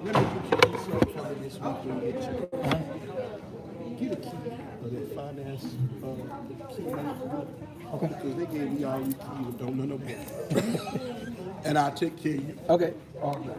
Let me get you something for this weekend. Get a key of that finance key. Okay. Because they gave me all these keys and don't know no better. And I'll take care of you. Okay. All right.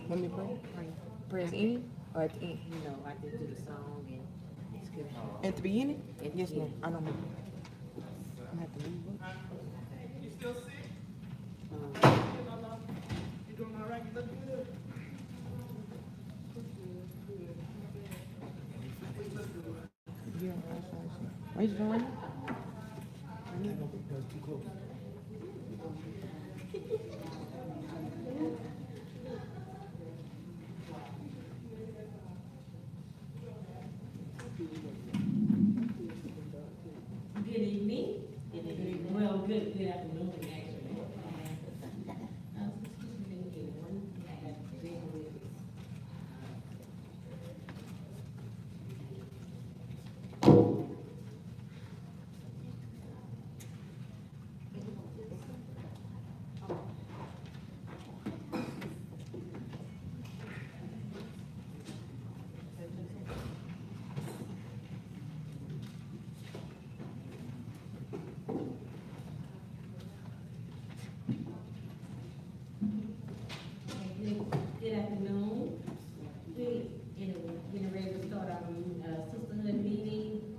Let me pray. Press any or at the end? No, I just do the song and scripture. At the beginning? At the Yes, ma'am. beginning. I don't know. I'm gonna have to leave. Yeah, that's what I said. Raise your hand. That's too close. Good evening. Good evening. Well, good afternoon, actually. Good afternoon. We getting ready to start our sisterhood meeting.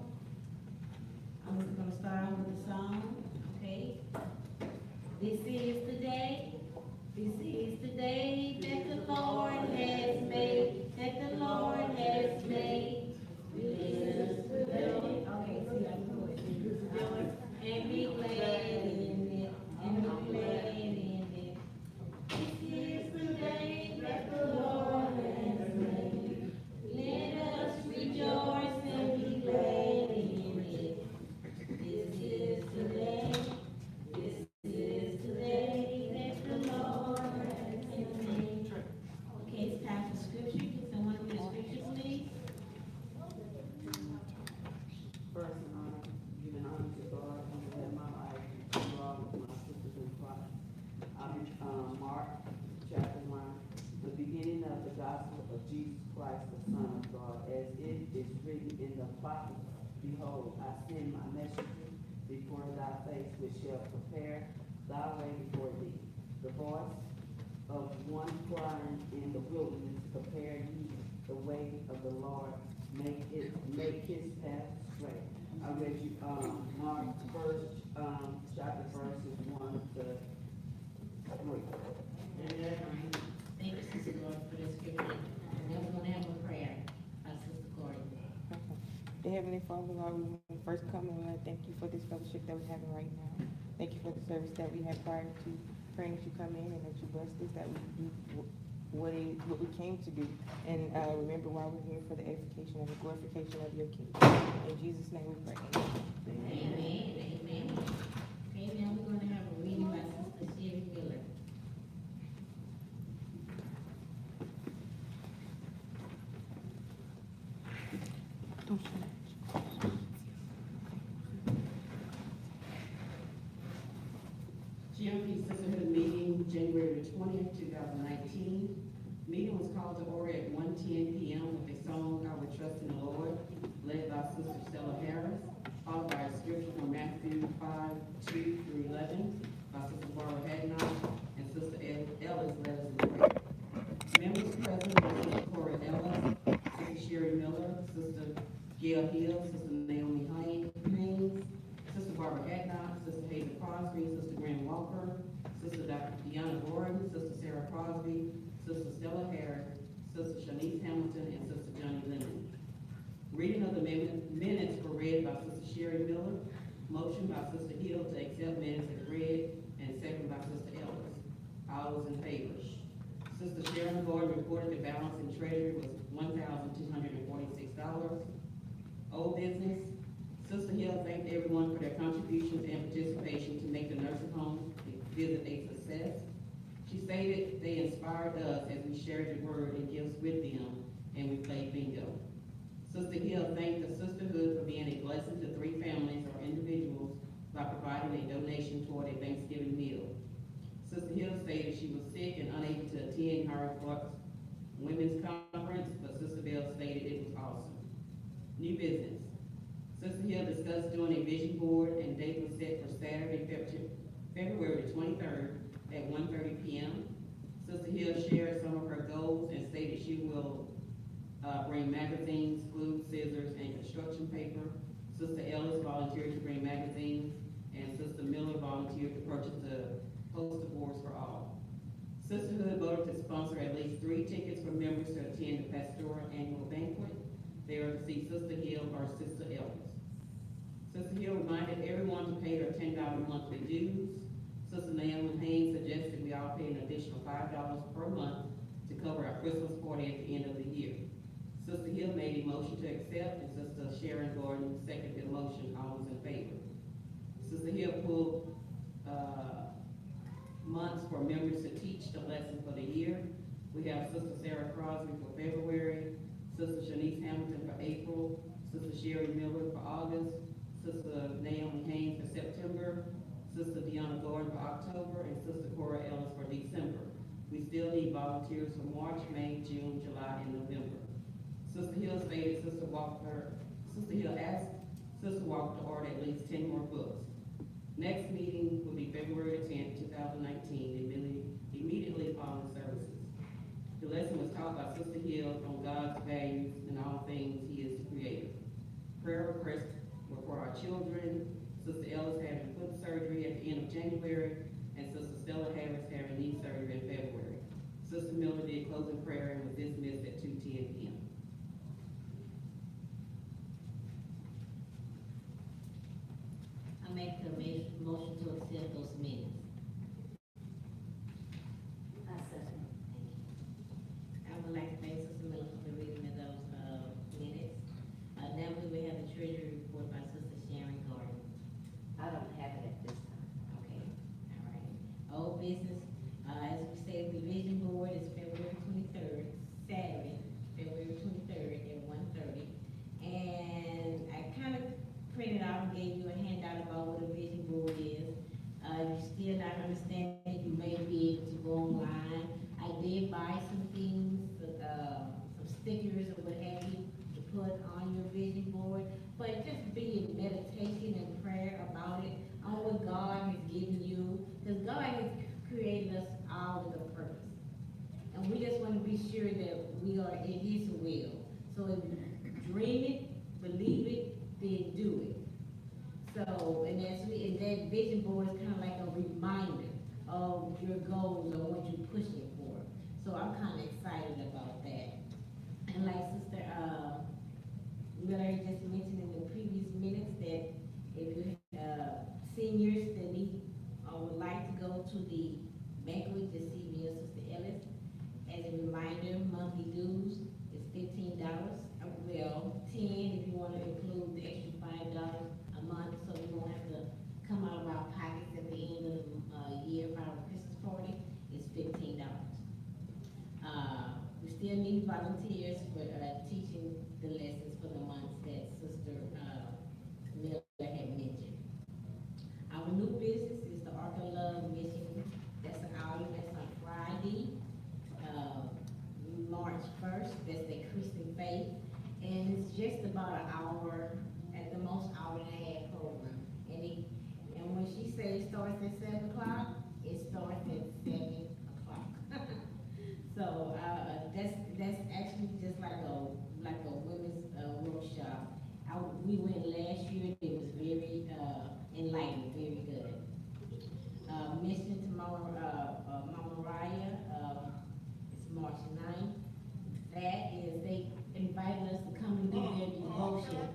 I'm gonna start out with a song, okay? This is the day that the Lord has made, that the Lord has made. Let us rejoice. Okay, see, I can do it. Rejoice and be glad in it, and be glad in it. This is the day that the Lord has made. Let us rejoice and be glad in it. This is the day, this is the day that the Lord has made. Okay, it's time for scripture. Can someone read the scripture, please? First and honor, giving honor to God who led my life, and God with my sisters in Christ. Mark chapter 1, the beginning of the gospel of Jesus Christ, the Son of God, as it is written in the prophet, behold, I send my messenger before thy face, which shall prepare thy way before thee. The voice of one crying in the wilderness, prepare ye the way of the Lord, make his path straight. I read you, Mark first, chapter verses 1 to 3. Thank you, Sister Lord, for this scripture. And then we're gonna have a prayer, Sister Corey. Dear Heavenly Father, Lord, we want to first come and we want to thank you for this fellowship that we're having right now. Thank you for the service that we had prior to praying that you come in and that you bless this, that we do what we came to do, and remember why we're here, for the edification and the glorification of your kingdom. In Jesus' name we pray. Amen, amen. Okay, now we're gonna have a reading by Sister Sherry Miller. GMP Sisterhood meeting, January 20th, 2019. Meeting was called to order at 1:10 p.m. with a song, "I Will Trust in the Lord," led by Sister Stella Harris, followed by a scripture from Matthew 5:2-11 by Sister Barbara Hagnon, and Sister Ellis led us in prayer. Members present were Sister Cora Ellis, Sister Sherry Miller, Sister Gail Hill, Sister Naomi Haynes, Sister Barbara Hagnon, Sister Hazel Crosby, Sister Graham Walker, Sister Dr. Deanna Gordon, Sister Sarah Crosby, Sister Stella Harris, Sister Shanice Hamilton, and Sister Johnny Lennon. Reading of the minutes were read by Sister Sherry Miller, motion by Sister Hill to accept minutes as read, and second by Sister Ellis. All those in favor. Sister Sharon Gordon reported the balance in treasury was $1,246. Old business. Sister Hill thanked everyone for their contributions and participation to make the nursing home visit a success. She stated they inspired us as we shared the word and gifts with them, and we played bingo. Sister Hill thanked the Sisterhood for being a blessing to 3 families or individuals by providing a donation toward a Thanksgiving meal. Sister Hill stated she was sick and unable to attend Howard Clark's women's conference, but Sister Bell stated it was awesome. New business. Sister Hill discussed doing a vision board, and date was set for Saturday, February 23rd at 1:30 p.m. Sister Hill shared some of her goals and stated she will bring magazines, glue, scissors, and construction paper. Sister Ellis volunteered to bring magazines, and Sister Miller volunteered to purchase the poster boards for all. Sisterhood voted to sponsor at least 3 tickets for members to attend the pastoral annual banquet. They are to see Sister Hill or Sister Ellis. Sister Hill reminded everyone to pay their $10 monthly dues. Sister Naomi Haynes suggested we all pay an additional $5 per month to cover our Christmas party at the end of the year. Sister Hill made a motion to accept, and Sister Sharon Gordon seconded the motion. All was in favor. Sister Hill pulled months for members to teach the lesson for the year. We have Sister Sarah Crosby for February, Sister Shanice Hamilton for April, Sister Sherry Miller for August, Sister Naomi Haynes for September, Sister Deanna Gordon for October, and Sister Cora Ellis for December. We still need volunteers for March, May, June, July, and November. Sister Hill stated Sister Hill asked Sister Walker to order at least 10 more books. Next meeting will be February 10th, 2019, immediately following services. The lesson was taught by Sister Hill on God's values and all things He is the Creator. Prayer requests were for our children, Sister Ellis having foot surgery at the end of January, and Sister Stella Harris having knee surgery in February. Sister Miller did closing prayer and was dismissed at 2:10 p.m. I make the motion to accept those minutes. I second. Thank you. I would like to thank Sister Miller for the reading of those minutes. Now we will have the treasury report by Sister Sharon Gordon. I don't have it at this time. Okay, all right. Old business, as we said, the vision board is February 23rd, Saturday, February 23rd at 1:30. And I kind of printed out and gave you a handout about what a vision board is. If you're still not understanding it, you may be able to go online. I did buy some things, some stickers or what have you to put on your vision board, but just be in meditation and prayer about it, on what God has given you, because God has created us all with a purpose. And we just want to be sure that we are in His will. So if you dream it, believe it, then do it. So, and that vision board is kind of like a reminder of your goals or what you're pushing for. So I'm kind of excited about that. And like Sister Miller just mentioned in the previous minutes, that if you have seniors that need or would like to go to the banquet to see me or Sister Ellis, as a still need volunteers for, teaching the lessons for the months that Sister, Miller had mentioned. Our new business is the Ark of Love Mission. That's an hour, that's on Friday, March first, that's the Christian faith. And it's just about an hour, at the most hour and a half program. And when she says it starts at 7 o'clock, it starts at 7 o'clock. So, that's actually just like a women's, workshop. We went last year, it was very, enlightening, very good. Mission to Mama Raya, it's March 9th. That is, they invited us to come and do their devotion,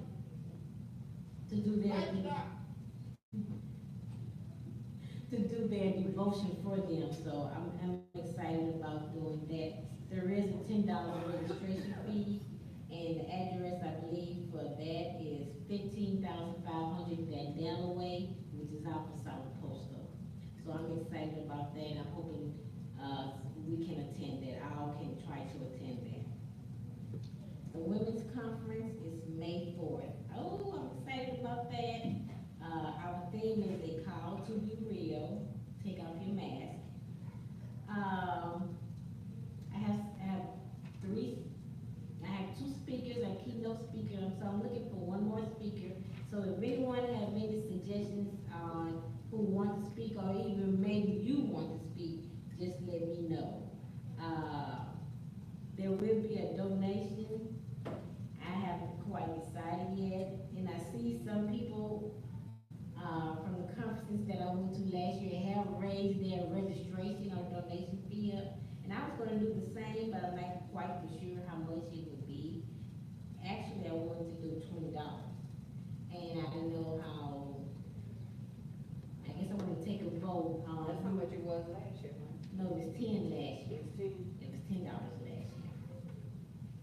for them, so I'm excited about doing that. There is a $10 registration fee, and the address, I believe, for that is 15,500 Vandana Way, which is off of South Postal. So I'm excited about that, I'm hoping, we can attend that, I can try to attend that. The women's conference is May 4th. Oh, I'm excited about that. Our theme is a call to be real. Take off your mask. I have two speakers, a keynote speaker, so I'm looking for one more speaker. So if anyone has any suggestions on who want to speak, or even maybe you want to speak, just let me know. There will be a donation. I haven't quite decided yet, and I see some people from the conferences that I went to last year have raised their registration or donation fee up. And I was gonna do the same, but I'm not quite for sure how much it would be. Actually, I wanted to do $20. And I don't know how, I guess I want to take a vote on. That's how much it was last year, huh? No, it was 10 last year. It's 10. It was $10 last year.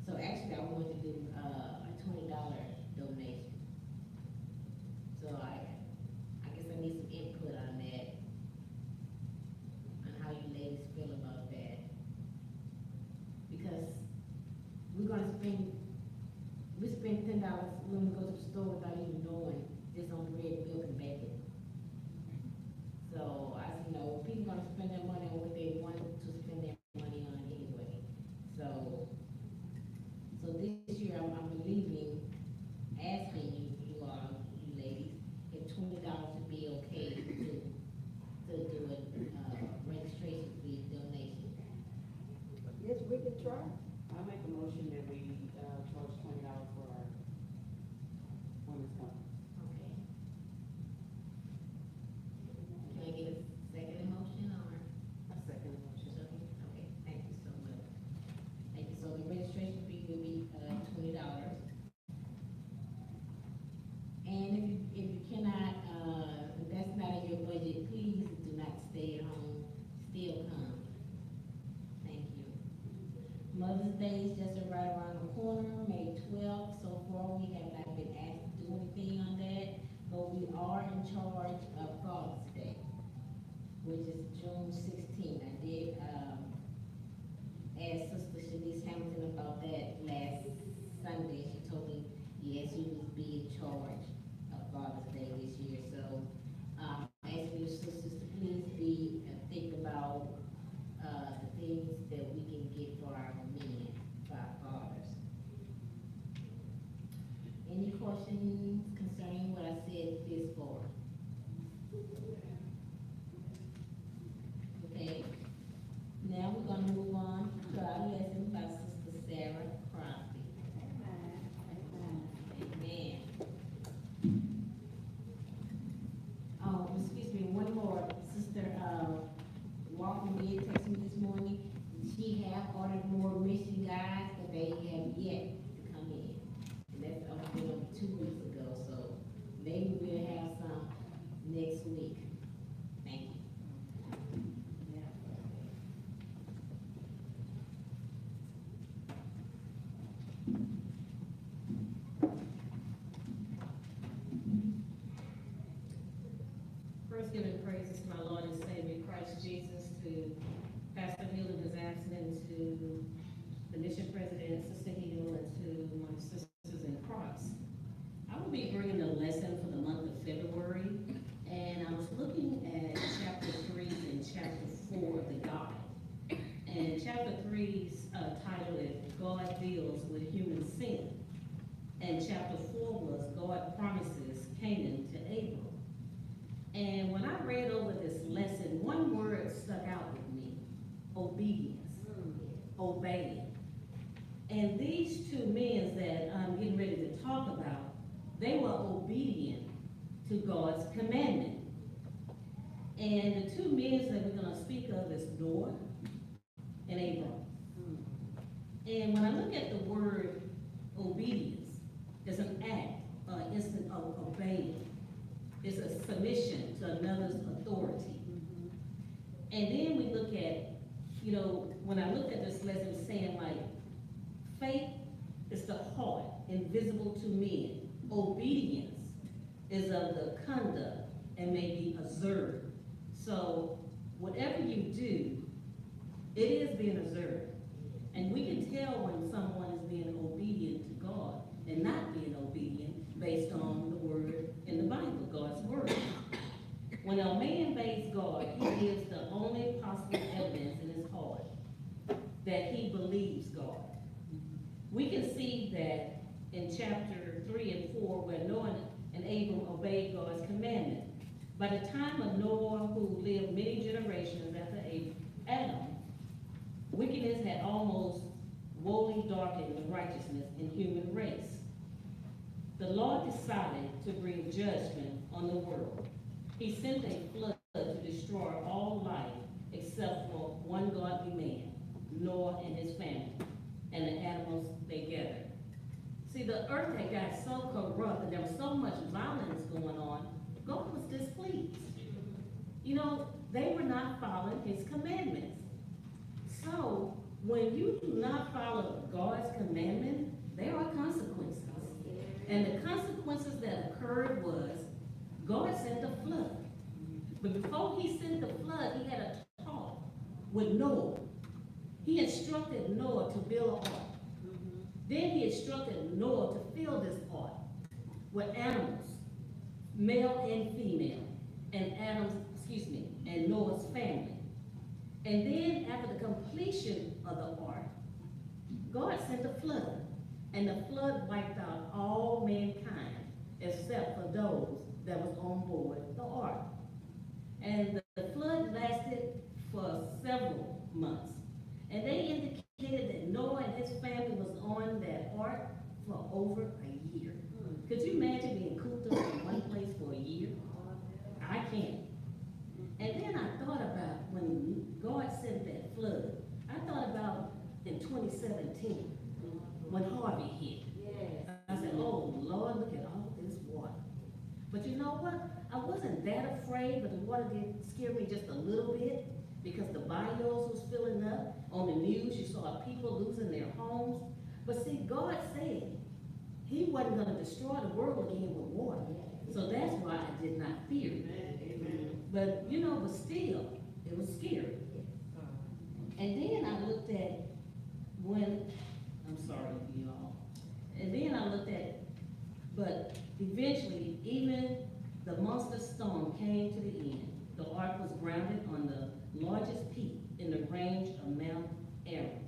So actually, I wanted to do, a $20 donation. So I guess I need some input on that, on how you ladies feel about that. Because we spend $10 when we go to the store without even knowing, just on bread, milk, and bacon. So I said, no, people gonna spend their money on what they want to spend their money on anyway. So this year I'm believing, asking you all, you ladies, if $20 would be okay to do a registration fee donation. Yes, we can try. I make a motion that we, charge $20 for our women's conference. Okay. Can I get a second motion or? A second motion. Okay, thank you so much. Thank you, so the registration fee will be, $20. And if you cannot, if that's not in your budget, please do not stay at home, still come. Thank you. Mother's Day is just right around the corner, May 12th. So far, we have not been asked to do anything on that, but we are in charge of Father's Day, which is June 16th. I did, ask Sister Shanice Hamilton about that last Sunday. She told me, yes, she would be in charge of Father's Day this year. So, asking your sisters to please think about, the things that we can get for our men, for our fathers. Any questions concerning what I said this for? Okay, now we're gonna move on to our lesson by Sister Sarah Crosby. Amen. Oh, excuse me, one more. Sister, Walker did text me this morning. She have ordered more mission guides, but they have yet to come in. And that's been 2 weeks ago, so maybe we'll have some next week. President Sister Hill, and to my sisters in Christ. I will be bringing a lesson for the month of February, and I was looking at chapter 3 and chapter 4 of the guide. And chapter 3's title is God Deals with Human Sin. And chapter 4 was God Promises Canaan to Abram. And when I read over this lesson, one word stuck out with me: obedience. Obeying. And these two men that I'm getting ready to talk about, they were obedient to God's commandment. And the two men that we're going to speak of is Noah and Abram. And when I look at the word obedience, it's an act, instant of obeying. It's a submission to another's authority. And then we look at, when I looked at this lesson, it's saying like, faith is the heart, invisible to men. Obedience is of the conduct and may be observed. So whatever you do, it is being observed. And we can tell when someone is being obedient to God and not being obedient based on the word in the Bible, God's word. When a man obeys God, he gives the only possible evidence in his heart that he believes God. We can see that in chapter 3 and 4, where Noah and Abram obeyed God's commandment. By the time of Noah, who lived many generations after Adam, wickedness had almost woefully darkened the righteousness in human race. The Lord decided to bring judgment on the world. He sent a flood to destroy all life except for one godly man, Noah and his family, and the animals they gathered. See, the earth had got so corrupt and there was so much violence going on, God was displeased. They were not following his commandments. So, when you do not follow God's commandment, there are consequences. And the consequences that occurred was, God sent a flood. But before he sent the flood, he had a talk with Noah. He instructed Noah to build an ark. Then he instructed Noah to fill this ark with animals, male and female, and Noah's family. And then after the completion of the ark, God sent a flood. And the flood wiped out all mankind except for those that was on board the ark. And the flood lasted for several months. And they indicated that Noah and his family was on that ark for over a year. Could you imagine being cooped up in one place for a year? I can't. And then I thought about when God sent that flood, I thought about in 2017 when Harvey hit. I said, oh Lord, look at all this water. But you know what? I wasn't that afraid, but the water did scare me just a little bit because the bayous was filling up. On the news, you saw people losing their homes. But see, God said he wasn't going to destroy the world again with water. So that's why I did not fear it. But but still, it was scary. And then I looked at I'm sorry, y'all. And then I looked at, but eventually, even the monster storm came to the end. The ark was grounded on the largest peak in the range of Mount Ararat,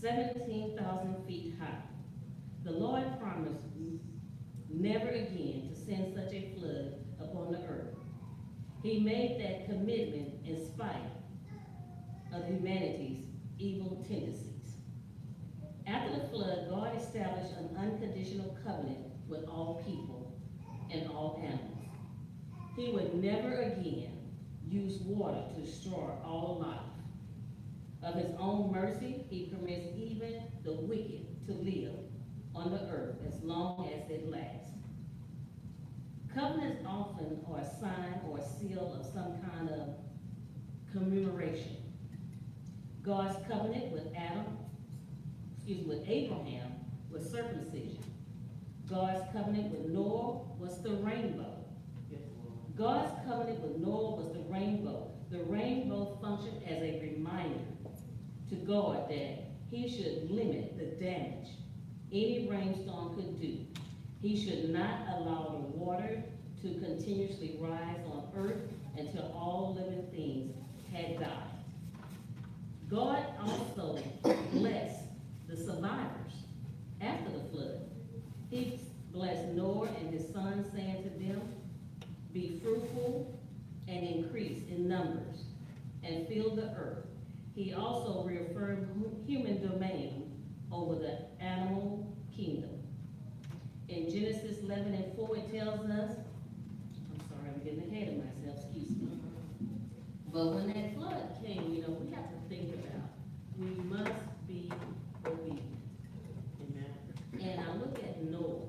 17,000 feet high. The Lord promised never again to send such a flood upon the earth. He made that commitment in spite of humanity's evil tendencies. After the flood, God established an unconditional covenant with all people and all animals. He would never again use water to destroy all life. Of his own mercy, he permits even the wicked to live on the earth as long as it lasts. Covenants often are a sign or a seal of some kind of commemoration. God's covenant with Abraham was circumcision. God's covenant with Noah was the rainbow. God's covenant with Noah was the rainbow. The rainbow functioned as a reminder to God that he should limit the damage any rainstorm could do. He should not allow the water to continuously rise on earth until all living things had died. God also blessed the survivors after the flood. He blessed Noah and his sons, saying to them, "Be fruitful and increase in numbers, and fill the earth." He also reaffirmed human domain over the animal kingdom. In Genesis 11:4, it tells us, I'm sorry, I'm getting ahead of myself, excuse me. But when that flood came, we have to think about, we must be obedient. Amen. And I look at Noah.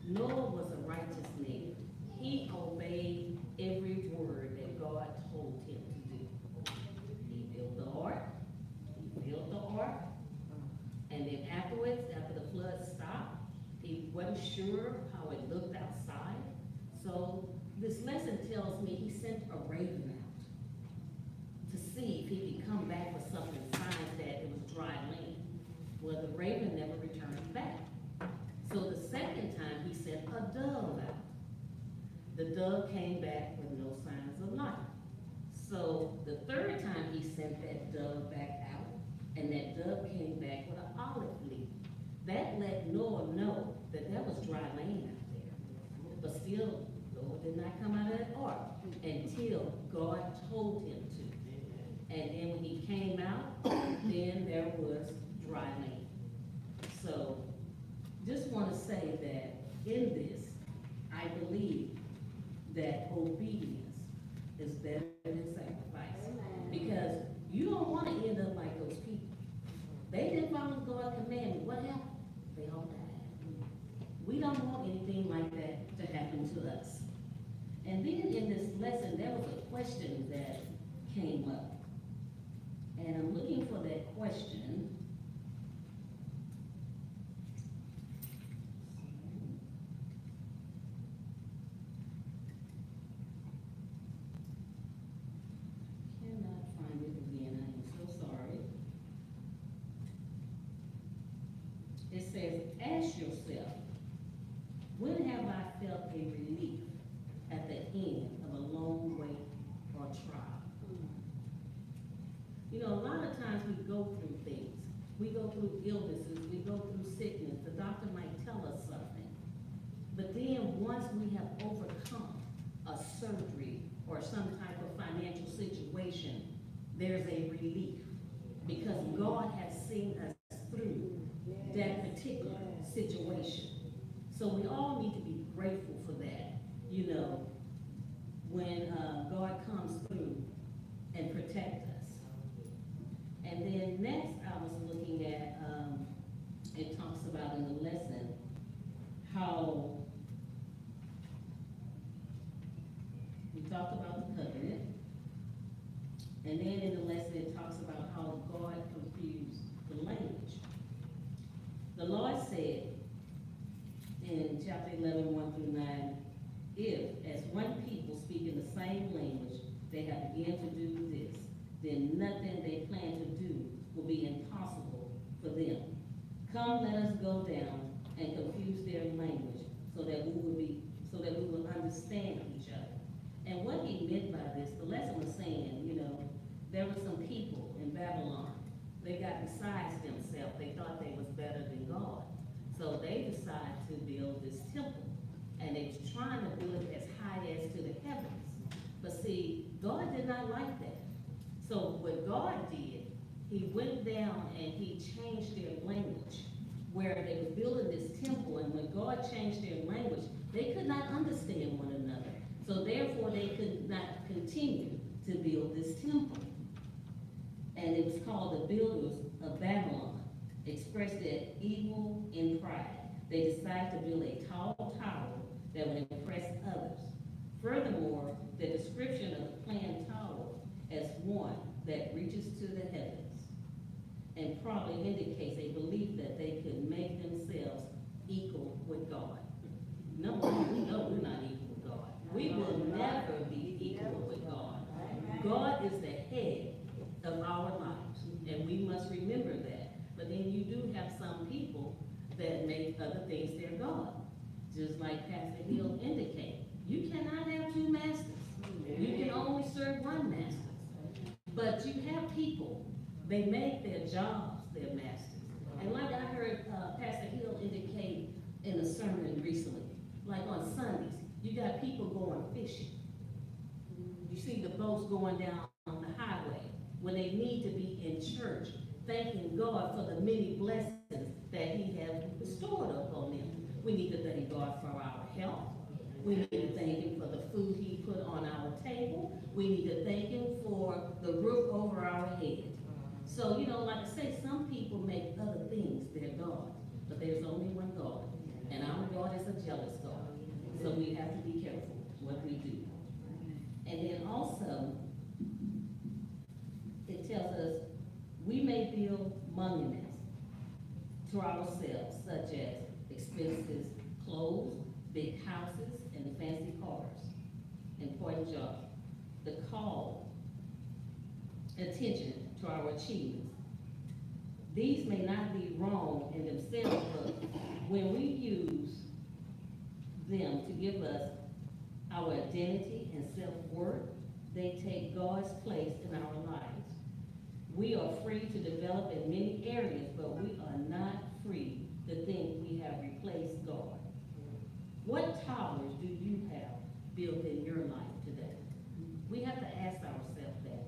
Noah was a righteous man. He obeyed every word that God told him to do. He built the ark. And then afterwards, after the flood stopped, he wasn't sure how it looked outside. So this lesson tells me he sent a raven out to see if he could come back with something, signs that it was dry land. Well, the raven never returned back. So the second time he sent a dove out. The dove came back with no signs of life. So the third time he sent that dove back out, and that dove came back with an olive leaf. That let Noah know that there was dry land out there. But still, Noah did not come out of that ark until God told him to. And then when he came out, then there was dry land. So, just want to say that in this, I believe that obedience is better than sacrifice. Because you don't want to end up like those people. They didn't follow God's commandment. What happened? They all died. We don't want anything like that to happen to us. And then in this lesson, there was a question that came up. And I'm looking for that question. Cannot find it again. I am so sorry. It says, ask yourself, when have I felt a relief at the end of a long wait or trial? A lot of times we go through things. We go through illnesses, we go through sickness. The doctor might tell us something. But then once we have overcome a surgery or some type of financial situation, there's a relief because God has seen us through that particular situation. So we all need to be grateful for that, when God comes through and protect us. And then next I was looking at, it talks about in the lesson how we talked about the covenant. And then in the lesson it talks about how God confused the language. The Lord said in chapter 11, 1 through 9, if, as one people speak in the same language, they have begun to do this, then nothing they plan to do will be impossible for them. Come, let us go down and confuse their language so that we will understand each other. And what he meant by this, the lesson was saying, there were some people in Babylon. They got besides themselves. They thought they was better than God. So they decided to build this temple. And they was trying to build it as high as to the heavens. But see, God did not like that. So what God did, he went down and he changed their language. Where they were building this temple, and when God changed their language, they could not understand one another. So therefore they could not continue to build this temple. And it was called the builders of Babylon, expressed their evil in pride. They decided to build a tall tower that would impress others. Furthermore, the description of the planned tower as one that reaches to the heavens and probably indicates a belief that they could make themselves equal with God. Number one, we know we're not equal with God. We will never be equal with God. God is the head of our lives, and we must remember that. have some people that make other things their God. Just like Pastor Hill indicated, you cannot have two masters. You can only serve one master. But you have people, they make their jobs their masters. And like I heard Pastor Hill indicate in a sermon recently, like on Sundays, you got people going fishing. You see the boats going down on the highway when they need to be in church, thanking God for the many blessings that He has bestowed upon them. We need to thank God for our health. We need to thank Him for the food He put on our table. We need to thank Him for the roof over our head. So, you know, like I say, some people make other things their God, but there's only one God. And our God is a jealous God. So we have to be careful what we do. And then also, it tells us we may build monuments to ourselves, such as expensive clothes, big houses, and fancy cars, important jobs. The call attention to our achievements. These may not be wrong in themselves, but when we use them to give us our identity and self-worth, they take God's place in our lives. We are free to develop in many areas, but we are not free to think we have replaced God. What towers do you have built in your life today? We have to ask ourselves that.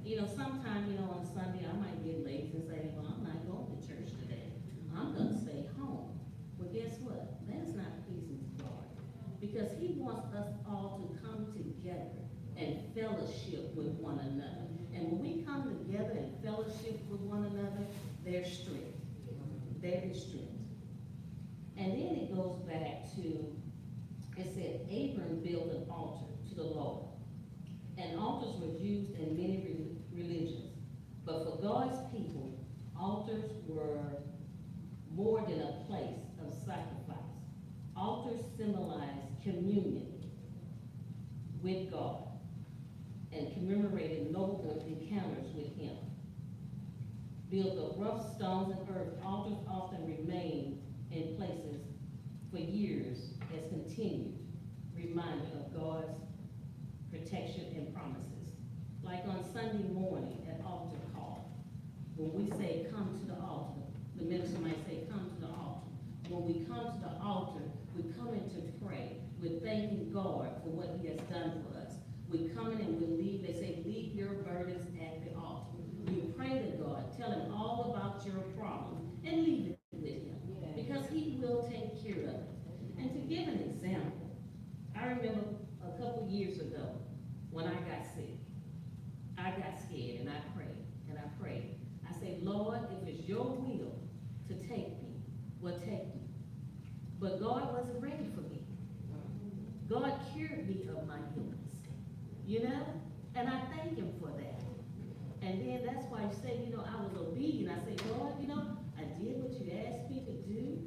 You know, sometimes, you know, on Sunday, I might get lazy and say, well, I'm not going to church today. I'm going to stay home. Well, guess what? That is not pleasing to God. Because He wants us all to come together and fellowship with one another. And when we come together and fellowship with one another, there's strength. There is strength. And then it goes back to, it said, Abram built an altar to the Lord. And altars were used in many religions. But for God's people, altars were more than a place of sacrifice. Altars symbolize communion with God and commemorated noble encounters with Him. Built of rough stones and earth, altars often remain in places for years as continued reminder of God's protection and promises. Like on Sunday morning at altar call, when we say come to the altar, the minister might say come to the altar. When we come to the altar, we come in to pray. We're thanking God for what He has done for us. We come in and we leave, they say leave your burdens at the altar. You pray to God, tell Him all about your problem and leave it with Him because He will take care of it. And to give an example, I remember a couple years ago when I got sick. I got scared and I prayed and I prayed. I said, Lord, if it's your will to take me, well, take me. But God wasn't ready for me. God cured me of my illness, you know? And I thank Him for that. And then that's why you say, you know, I was obedient. I said, Lord, you know, I did what you asked me to do.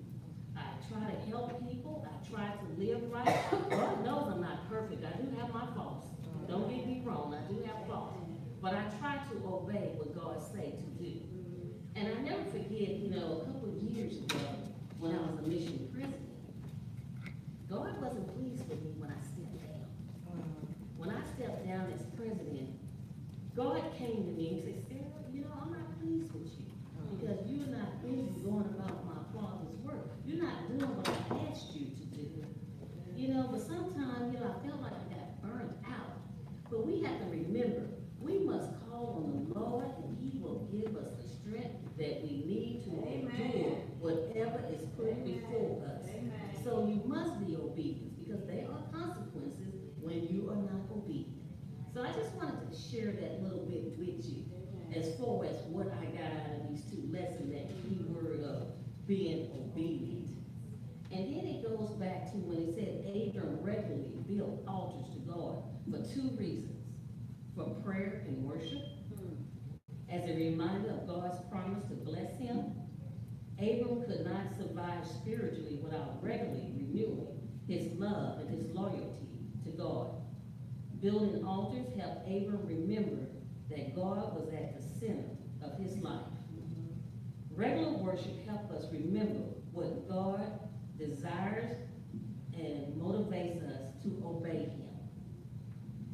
I try to help people. I try to live right. God knows I'm not perfect. I do have my faults. Don't get me wrong. I do have faults. But I try to obey what God say to do. And I never forget, you know, a couple of years ago when I was a mission president, God wasn't pleased with me when I stepped down. When I stepped down as president, God came to me and said, Sarah, you know, I'm not pleased with you because you're not busy going about my Father's work. You're not doing what I asked you to do. You know, but sometimes, you know, I felt like I got burned out. But we have to remember, we must call on the Lord and He will give us the strength that we need to endure whatever is put before us. So you must be obedient because there are consequences when you are not obedient. So I just wanted to share that little bit with you as far as what I got out of these two lessons, that key word of being obedient. And then it goes back to when it said Abram regularly built altars to God for two reasons. For prayer and worship, as a reminder of God's promise to bless him. Abram could not survive spiritually without regularly renewing his love and his loyalty to God. Building altars helped Abram remember that God was at the center of his life. Regular worship helps us remember what God desires and motivates us to obey Him.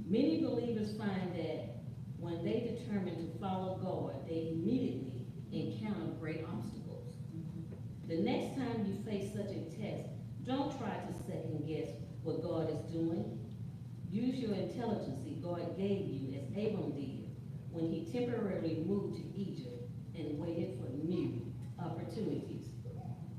Many believers find that when they determine to follow God, they immediately encounter great obstacles. The next time you face such a test, don't try to second guess what God is doing. Use your intelligence God gave you as Abram did when he temporarily moved to Egypt and waited for new opportunities.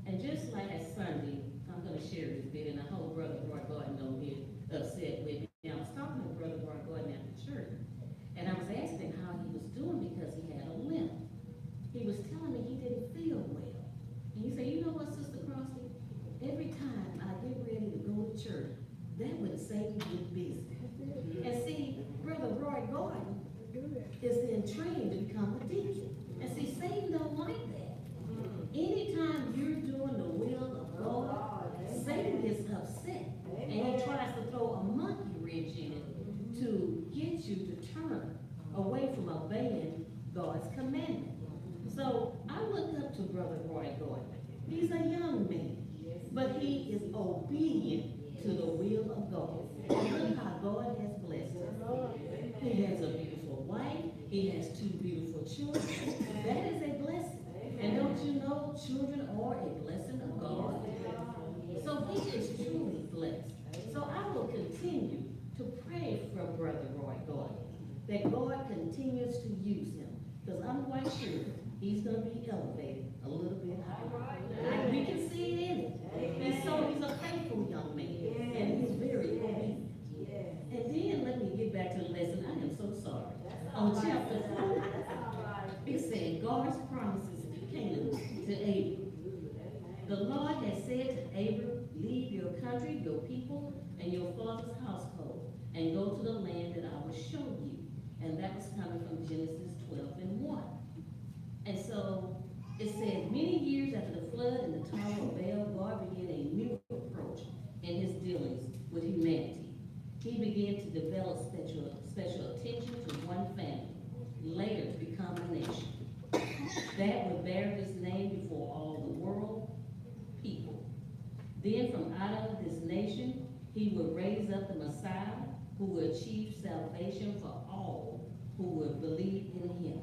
And just like last Sunday, I'm going to share this bit, and I hope Brother Roy Gordon don't get upset with me. I was talking to Brother Roy Gordon after church, and I was asking how he was doing because he had a limp. He was telling me he didn't feel well. And he said, you know what, Sister Crosby? Every time I get ready to go to church, that would Satan get busy. And see, Brother Roy Gordon is then trained to become a deacon. And see, Satan don't like that. Anytime you're doing the will of God, Satan gets upset. And he tries to throw a monkey wrench in it to get you to turn away from obeying God's commandment. So I look up to Brother Roy Gordon. He's a young man, but he is obedient to the will of God. And look how God has blessed him. He has a beautiful wife. He has 2 beautiful children. That is a blessing. And don't you know children are a blessing of God? So he is truly blessed. So I will continue to pray for Brother Roy Gordon, that God continues to use him, because I'm quite sure he's going to be elevated a little bit higher. We can see it in him. And so he's a faithful young man, and he's very obedient. And then let me get back to the lesson. I am so sorry. On chapter 4, it said God's promises came to Abram. The Lord has said to Abram, leave your country, your people, and your father's household, and go to the land that I will show you. And that was coming from Genesis 12:1. And so it said, many years after the flood and the Tower of Babel, God began a new approach in his dealings with humanity. He began to develop special attention to one family, later to become a nation that would bear his name before all the world people. Then from out of this nation, he would raise up the Messiah who would achieve salvation for all who would believe in him.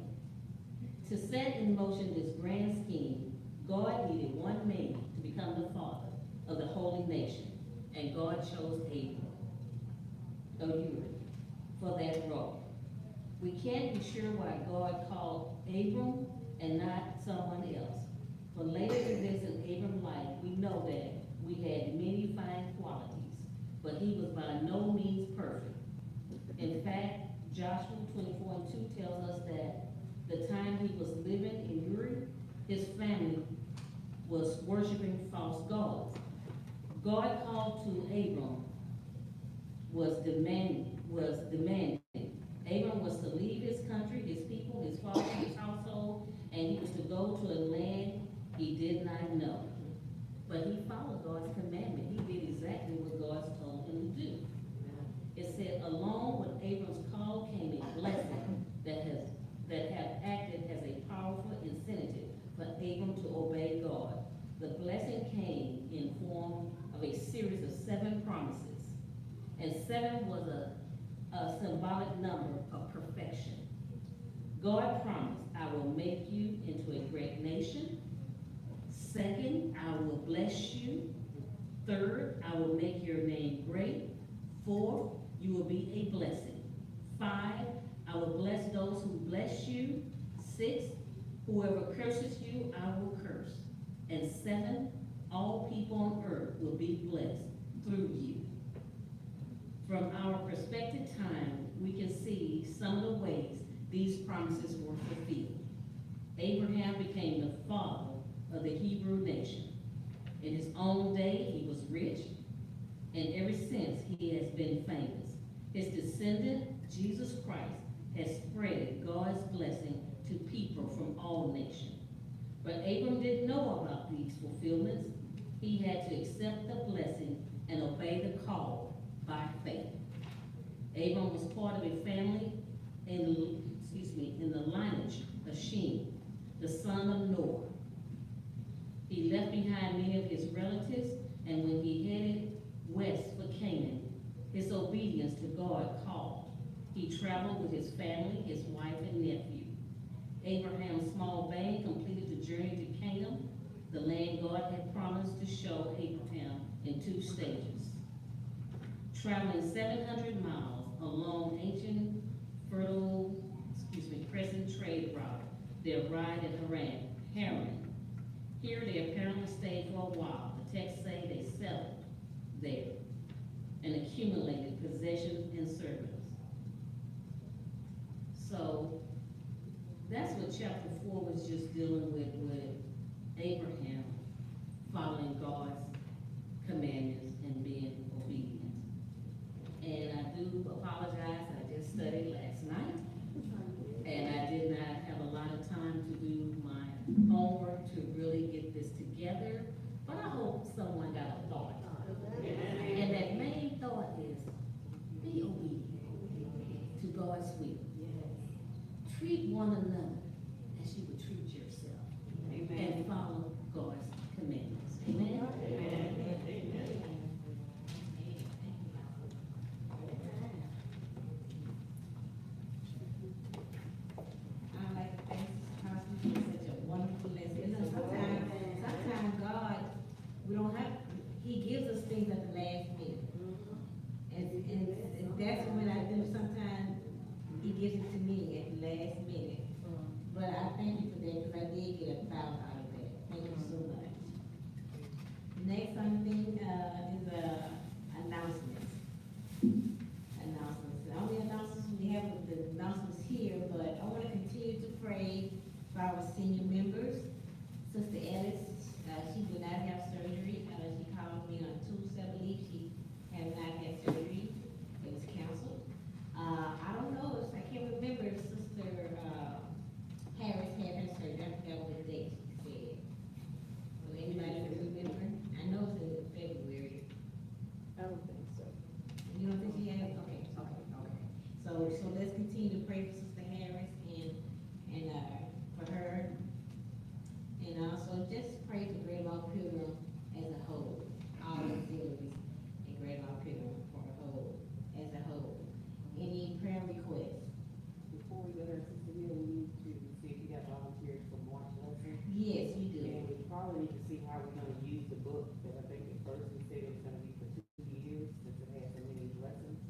To set in motion this grand scheme, God needed one man to become the father of the holy nation, and God chose Abram for that role. We can't be sure why God called Abram and not someone else. For later events in Abram's life, we know that we had many fine qualities, but he was by no means perfect. In fact, Joshua 24:2 tells us that the time he was living in Uri, his family was worshiping false gods. God called to Abram was demanding. Abram was to leave his country, his people, his father, his household, and he was to go to a land he did not know. But he followed God's commandment. He did exactly what God told him to do. It said, along with Abram's call came a blessing that have acted as a powerful incentive for Abram to obey God. The blessing came in form of a series of 7 promises. And 7 was a symbolic number of perfection. God promised, I will make you into a great nation. 2nd, I will bless you. 3rd, I will make your name great. 4th, you will be a blessing. 5, I will bless those who bless you. 6, whoever curses you, I will curse. And 7, all people on earth will be blessed through you. From our perspective time, we can see some of the ways these promises were fulfilled. Abraham became the father of the Hebrew nation. In his own day, he was rich, and ever since he has been famous. His descendant, Jesus Christ, has spread God's blessing to people from all nations. But Abram didn't know about these fulfillments. He had to accept the blessing and obey the call by faith. Abram was part of a family in the lineage of Shem, the son of Noah. He left behind many of his relatives, and when he headed west for Canaan, his obedience to God called. He traveled with his family, his wife, and nephew. Abraham's small band completed the journey to Canaan, the land God had promised to show Abraham in 2 stages. Traveling 700 miles along ancient, crescent trade route, they arrived at Haran. Here they apparently stayed for a while. The texts say they settled there and accumulated possessions and servants. So that's what chapter 4 was just dealing with Abraham following God's commandments and being obedient. And I do apologize, I just studied last night, and I did not have a lot of time to do my homework to really get this together, but I hope someone got a thought. And that main thought is, be obedient to God's will. Treat one another as you would treat yourself. Amen. And follow God's commandments. Amen? I like to thank Sister Constance for such a wonderful lesson. You know, sometimes God, we don't have, He gives us things at the last minute. And that's when I do sometimes, He gives it to me at the last minute. But I thank you for that, because I did get a thought out of that. Thank you so much. Next something, is, announcements. Announcements. The only announcements we have is the announcements here, but I wanna continue to pray for our senior members. Sister Ellis, she did not have surgery. She called me on Tuesday, I believe. She has not had surgery. It was canceled. I don't know, I can't remember if Sister, Harris had her surgery. I forgot what date she said. Will anybody remember? I know it's in February. I don't think so. You don't think she has? Okay. So let's continue to pray for Sister Harris and for her. And also just pray for Great Law Pilgrim as a whole, all auxiliaries in Great Law Pilgrim for a whole, as a whole. Any prayer requests? Before we go there, Sister Hill, we need to see if you got volunteers for March lesson. Yes, we do. And we probably need to see how we're gonna use the book, that I think at first we said it was gonna be for 2 years, since it has so many lessons.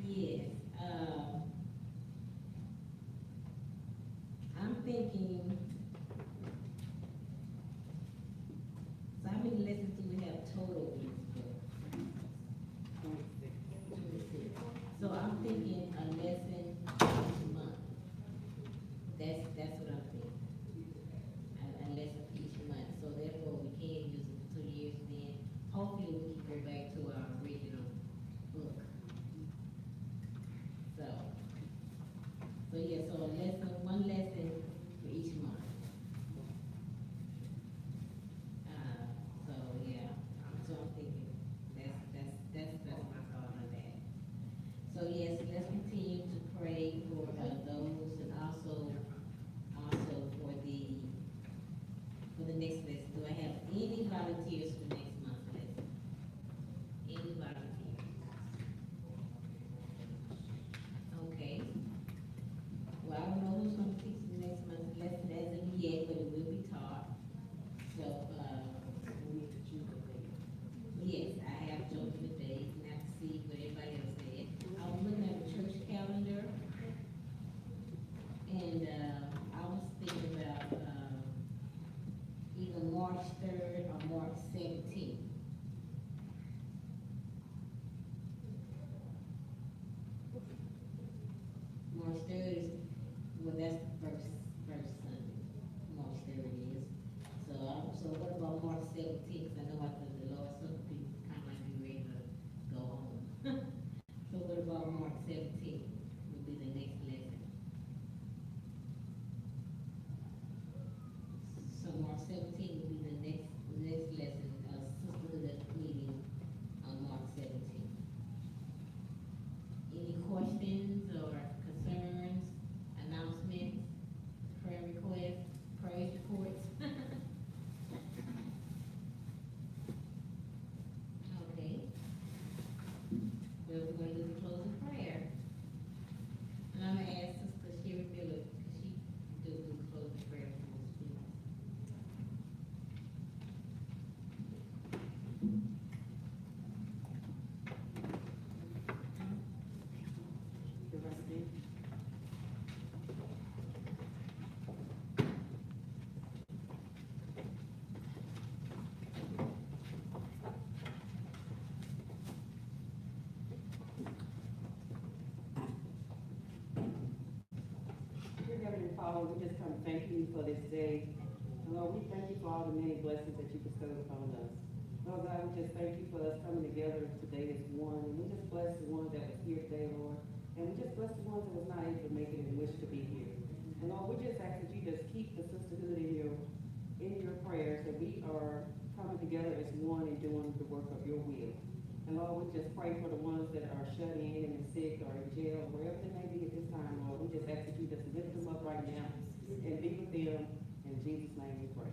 Yes, I'm thinking, so how many lessons do we have total in this book? 26. 26. So I'm thinking a lesson each month. That's what I'm thinking. A lesson each month, so therefore we can use it for 2 years, then hopefully we can go back to our original book. So yeah, so one lesson for each month. So yeah, so I'm thinking, that's my thought on that. So yes, let's continue to pray for those, and also for the next lesson. Do I have any volunteers for next month's lesson? Any volunteers? Okay. Well, I don't know who's gonna teach the next month's lesson as of yet, but it will be taught. So, We need to choose a date. yes, I have chosen the date, and I have to see what everybody else said. I was looking at the church calendar, and, I was thinking about, either March 3rd or March 17th. March 3rd is, well, that's the first Sunday, March 3rd is. So what about March 17th? 'Cause I know after the Lord, some people kind of like be ready to go home. So what about March 17th would be the next lesson? So March 17th would be the next lesson, Sisterhood Lord, we just come thanking you for this day. And Lord, we thank you for all the many blessings that you bestowed upon us. Lord God, we just thank you for us coming together today as one. And we just bless the ones that was here today, Lord. And we just bless the ones that was not able to make it and wish to be here. And Lord, we just ask that you just keep the sisterhood in your prayers, that we are coming together as one and doing the work of your will. And Lord, we just pray for the ones that are shut in and sick or in jail, wherever they may be at this time, Lord. We just ask that you just lift them up right now and be with them. In Jesus' name we pray.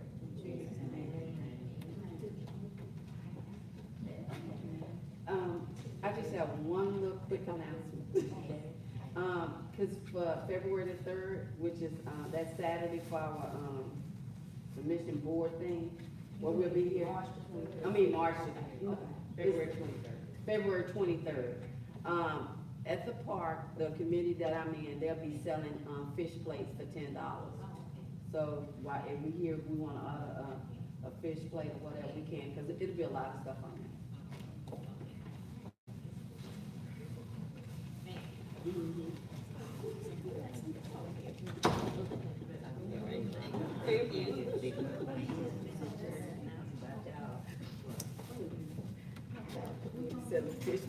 I just have one little quick announcement. Cause for February the 3rd, which is, that Saturday for our, the mission board thing, where we'll be here. March, February 23rd. February 23rd. At the park, the committee that I'm in, they'll be selling, fish plates for $10. So, if we here, if we want a fish plate or whatever, we can, cause it'll be a lot of stuff on there. Selling fish.